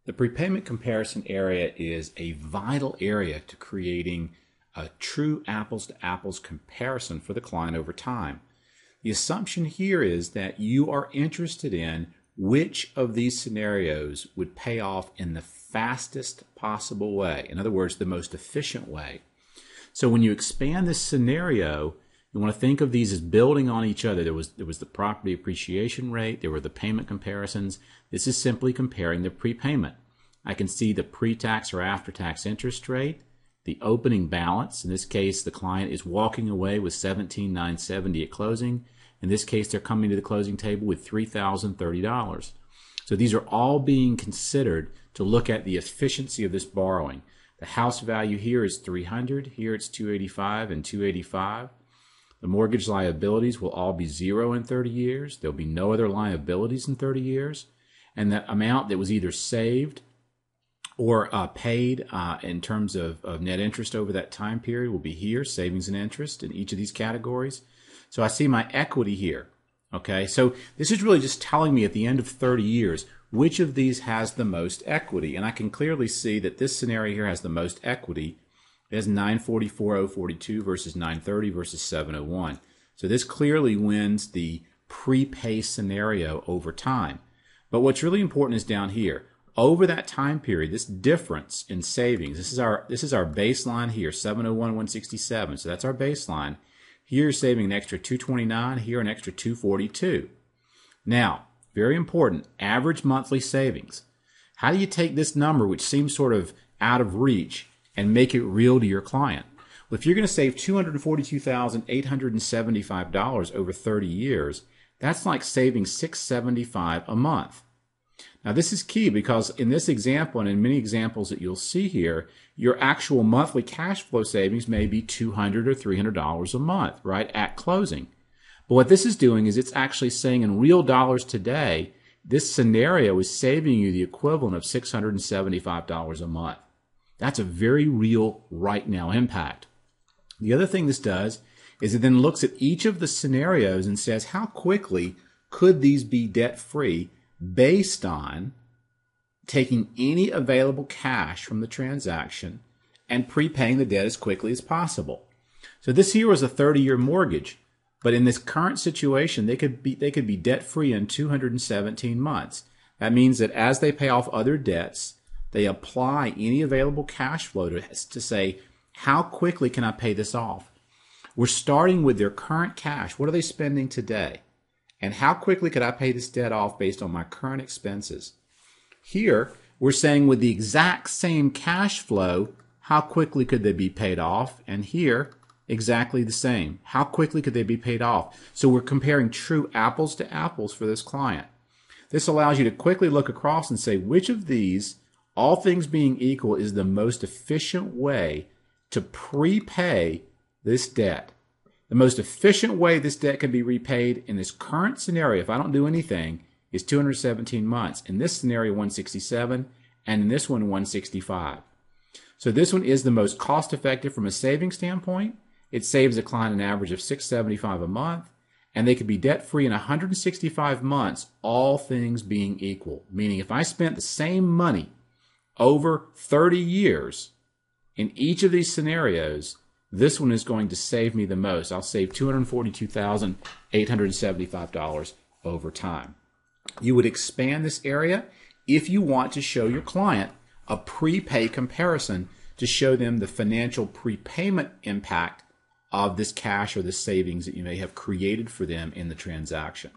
The prepayment comparison area is a vital area to creating a true apples to apples comparison for the client over time. The assumption here is that you are interested in which of these scenarios would pay off in the fastest possible way. In other words, the most efficient way. So when you expand this scenario, you want to think of these as building on each other. There was the property appreciation rate. There were the payment comparisons. This is simply comparing the prepayment. I can see the pre-tax or after-tax interest rate, the opening balance. In this case, the client is walking away with $17,970 at closing. In this case, they're coming to the closing table with $3,030. So these are all being considered to look at the efficiency of this borrowing. The house value here is $300. Here it's $285 and $285. The mortgage liabilities will all be zero in 30 years. There'll be no other liabilities in 30 years. And the amount that was either saved or paid in terms of net interest over that time period will be here, savings and interest in each of these categories. So I see my equity here. Okay, so this is really just telling me at the end of 30 years which of these has the most equity. And I can clearly see that this scenario here has the most equity. It has 944,042 versus 930 versus 701. So this clearly wins the prepay scenario over time. But what's really important is down here. Over that time period, this difference in savings, this is our baseline here, 701,167. So that's our baseline. Here you're saving an extra 229, here an extra 242. Now, very important, average monthly savings. How do you take this number, which seems sort of out of reach, and make it real to your client? Well, if you're going to save $242,875 over 30 years, that's like saving $675 a month. Now, this is key because in this example and in many examples that you'll see here, your actual monthly cash flow savings may be $200 or $300 a month, right, at closing. But what this is doing is it's actually saying in real dollars today, this scenario is saving you the equivalent of $675 a month. That's a very real right now impact. The other thing this does is it then looks at each of the scenarios and says how quickly could these be debt free based on taking any available cash from the transaction and prepaying the debt as quickly as possible. So this here was a 30-year mortgage, but in this current situation, they could be debt free in 217 months. That means that as they pay off other debts, they apply any available cash flow to say, how quickly can I pay this off? We're starting with their current cash. What are they spending today? And how quickly could I pay this debt off based on my current expenses? Here, we're saying with the exact same cash flow, how quickly could they be paid off? And here, exactly the same. How quickly could they be paid off? So we're comparing true apples to apples for this client. This allows you to quickly look across and say which of these, all things being equal, is the most efficient way to prepay this debt. The most efficient way this debt can be repaid in this current scenario, if I don't do anything, is 217 months. In this scenario, 167, and in this one, 165. So this one is the most cost-effective from a saving standpoint. It saves a client an average of $675 a month, and they could be debt-free in 165 months, all things being equal. Meaning if I spent the same money over 30 years in each of these scenarios, this one is going to save me the most. I'll save $242,875 over time. You would expand this area if you want to show your client a prepay comparison to show them the financial prepayment impact of this cash or this savings that you may have created for them in the transaction.